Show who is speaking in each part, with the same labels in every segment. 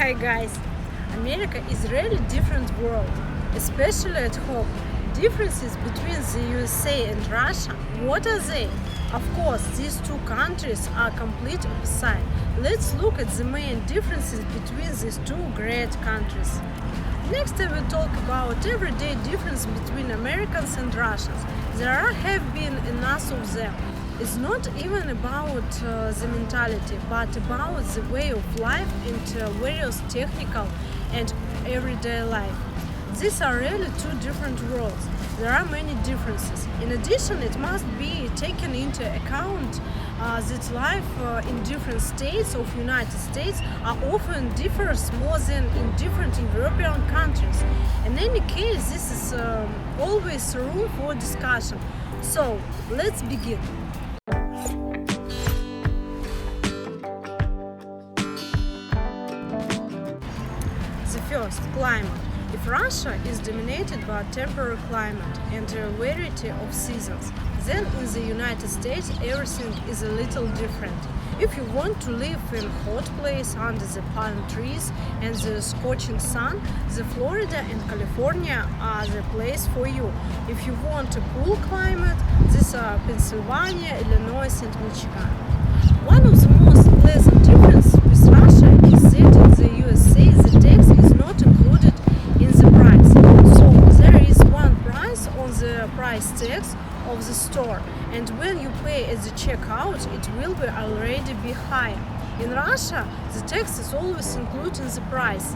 Speaker 1: Hi guys! America is really different world, especially at home. Differences between the USA and Russia, what are they? Of course, these two countries are complete opposite. Let's look at the main differences between these two great countries. Next I will talk about everyday difference between Americans and Russians. There have been enough of them. It's not even about the mentality, but about the way of life and various technical and everyday life. These are really two different worlds. There are many differences. In addition, it must be taken into account that life in different states of United States are often differs more than in different European countries. In any case, this is always room for discussion. So, let's begin. First, climate. If Russia is dominated by temperate climate and a variety of seasons, then in the United States everything is a little different. If you want to live in a hot place under the palm trees and the scorching sun, the Florida and California are the place for you. If you want a cool climate, these are Pennsylvania, Illinois and Michigan. One of the most pleasant differences with Russia is that in the USA the tax is not included in the price. So there is one price on the price tags of the store, and when you pay at the checkout it will be already be higher. In Russia the tax is always included in the price.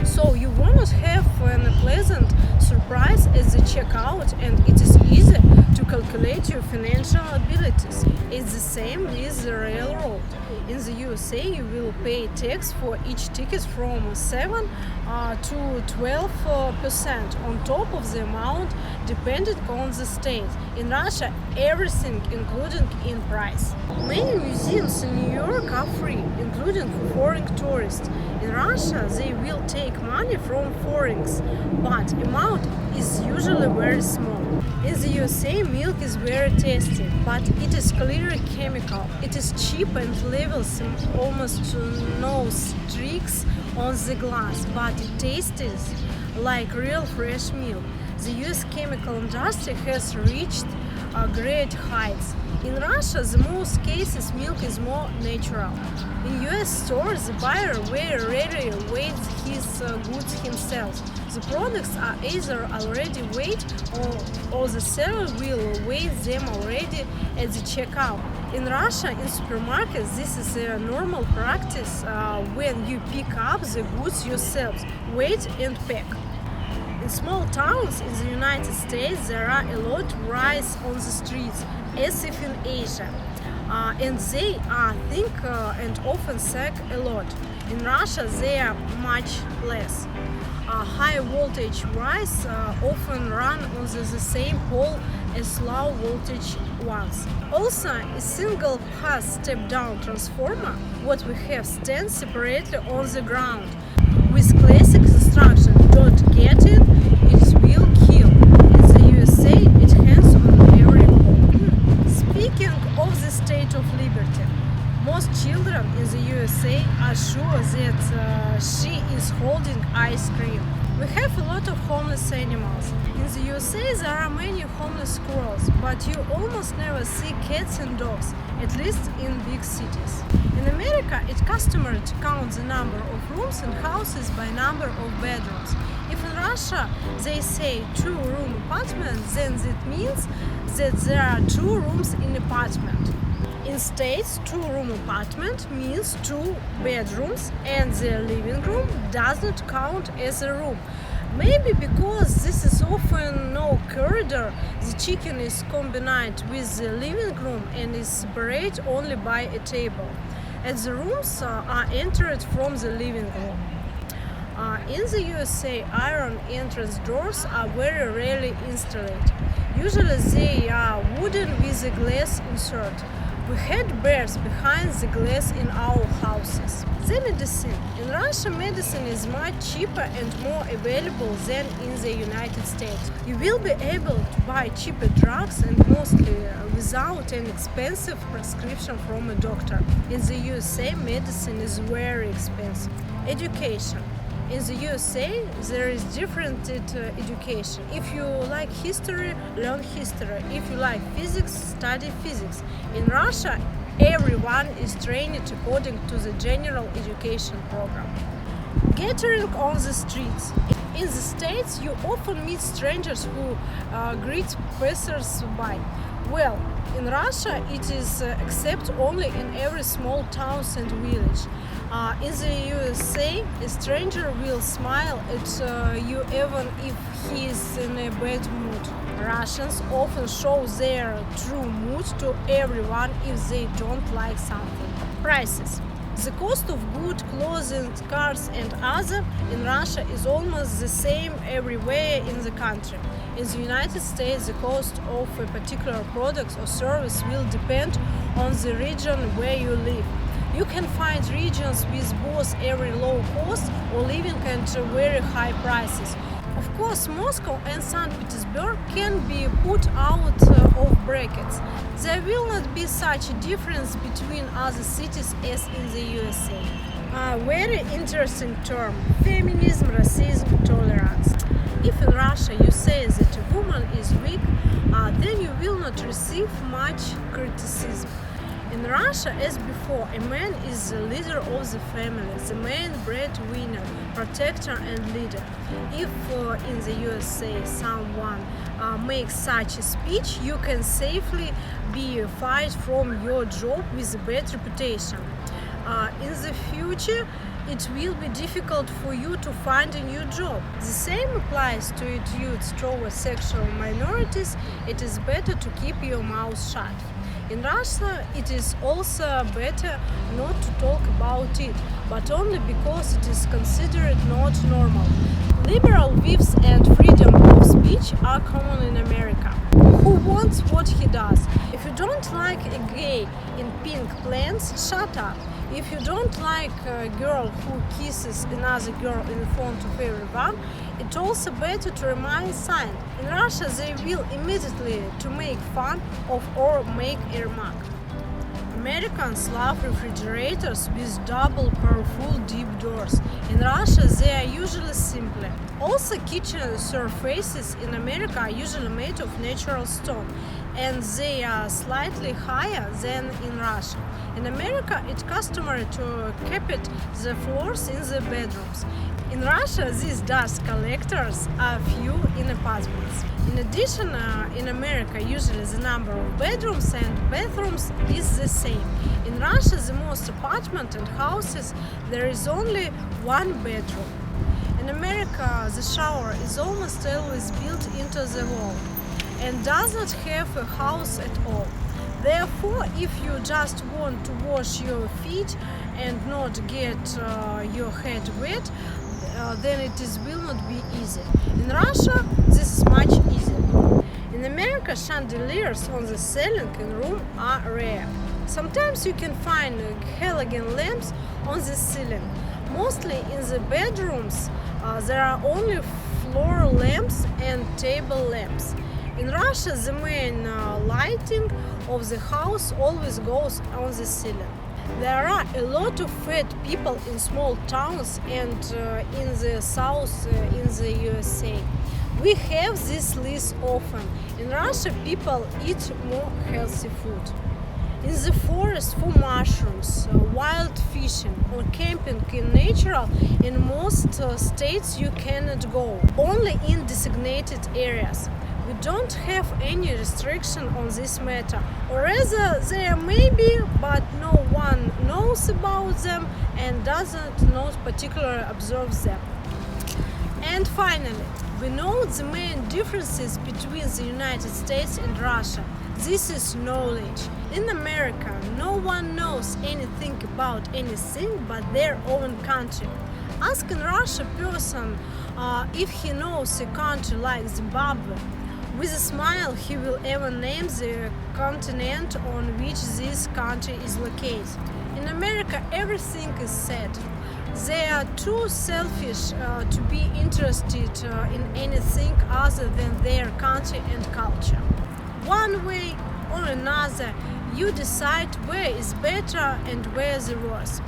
Speaker 1: So you won't have a pleasant surprise at the checkout, and it is easy to calculate your financial abilities. It's the same with the railroad. In the USA you will pay tax for each ticket from 7 to 12% on top of the amount depending on the state. In Russia everything included in price. Many museums in New York are free, including for foreign tourists. In Russia they will take money from foreigners, but amount is usually very small. In the USA milk is very tasty, but it is clearly chemical. It is cheap and leaves almost no streaks on the glass, but it tastes like real fresh milk. The US chemical industry has reached great heights. In Russia, in most cases, milk is more natural. In US stores, the buyer very rarely weighs his goods himself. The products are either already weighed or the seller will weigh them already at the checkout. In Russia, in supermarkets, this is a normal practice when you pick up the goods yourself, weight and pack. In small towns in the United States, there are a lot of rice on the streets, as if in Asia, and they are thick and often sag a lot. In Russia, they are much less. High voltage rice often run on the same pole as low voltage ones. Also, a single pass step-down transformer, what we have, stands separately on the ground. With classic instruction, don't get it, it will kill. In the USA, it hangs on every home. Speaking of the state of liberty, most children in the USA are sure that she is holding ice cream. We have a lot of homeless animals. In the USA there are many homeless squirrels, but you almost never see cats and dogs, at least in big cities. In America, it's customary to count the number of rooms in houses by number of bedrooms. If in Russia they say two-room apartment, then that means that there are 2 rooms in apartment. In States, 2-room apartment means 2 bedrooms, and the living room does not count as a room. Maybe because this is often no corridor, the kitchen is combined with the living room and is separated only by a table, and the rooms are entered from the living room. In the USA, iron entrance doors are very rarely installed. Usually they are wooden with a glass insert. We had bears behind the glass in our houses. The medicine. In Russia, medicine is much cheaper and more available than in the United States. You will be able to buy cheaper drugs and mostly without an expensive prescription from a doctor. In the USA, medicine is very expensive. Education. In the USA, there is different education. If you like history, learn history. If you like physics, study physics. In Russia, everyone is trained according to the general education program. Gathering on the streets. In the States, you often meet strangers who greet passers-by. Well, in Russia, it is accepted only in every small town and village. In the USA, a stranger will smile at you even if he is in a bad mood. Russians often show their true mood to everyone if they don't like something. Prices. The cost of goods, clothing, cars and other in Russia is almost the same everywhere in the country. In the United States, the cost of a particular product or service will depend on the region where you live. You can find regions with both very low cost or living at very high prices. Of course, Moscow and St. Petersburg can be put out of brackets. There will not be such a difference between other cities as in the USA. A very interesting term: feminism, racism, tolerance. If in Russia you say that a woman is weak, then you will not receive much criticism. In Russia, as before, a man is the leader of the family, the main breadwinner, protector and leader. If in the USA someone makes such a speech, you can safely be fired from your job with a bad reputation. In the future, it will be difficult for you to find a new job. The same applies to attitudes towards sexual minorities. It is better to keep your mouth shut. In Russia, it is also better not to talk about it, but only because it is considered not normal. Liberal views and freedom of speech are common in America. Who wants what he does? If you don't like a gay in pink pants, shut up. If you don't like a girl who kisses another girl in front of everyone, it's also better to remain silent. In Russia, they will immediately to make fun of or make a remark. Americans love refrigerators with double powerful deep doors. In Russia, they are usually simple. Also, kitchen surfaces in America are usually made of natural stone, and they are slightly higher than in Russia. In America, it's customary to carpet the floors in the bedrooms. In Russia, these dust collectors are few in apartments. In addition, in America, usually the number of bedrooms and bathrooms is the same. In Russia, the most apartments and houses, there is only one bedroom. In America, the shower is almost always built into the wall and does not have a house at all. Therefore, if you just want to wash your feet and not get your head wet, then will not be easy. In Russia, this is much easier. In America, chandeliers on the ceiling in room are rare. Sometimes you can find halogen lamps on the ceiling. Mostly in the bedrooms, there are only floor lamps and table lamps. In Russia, the main lighting of the house always goes on the ceiling. There are a lot of fat people in small towns and in the south in the USA. We have this list often. In Russia, people eat more healthy food. In the forest for mushrooms, wild fishing or camping in nature, in most states you cannot go, only in designated areas. We don't have any restriction on this matter, or rather there may be, but no one knows about them and doesn't not particularly observe them. And finally, we know the main differences between the United States and Russia. This is knowledge. In America, no one knows anything about anything but their own country. Ask a Russian person if he knows a country like Zimbabwe. With a smile, he will even name the continent on which this country is located. In America, everything is said. They are too selfish to be interested in anything other than their country and culture. One way or another, you decide where is better and where is worse.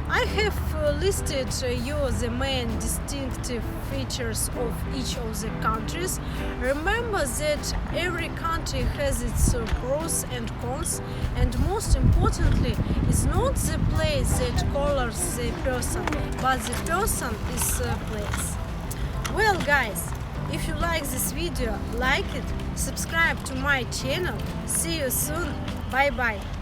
Speaker 1: I have listed you the main distinctive features of each of the countries. Remember that every country has its pros and cons, and most importantly, it's not the place that colors the person, but the person is the place. Well guys, if you like this video, like it, subscribe to my channel. See you soon. Bye bye.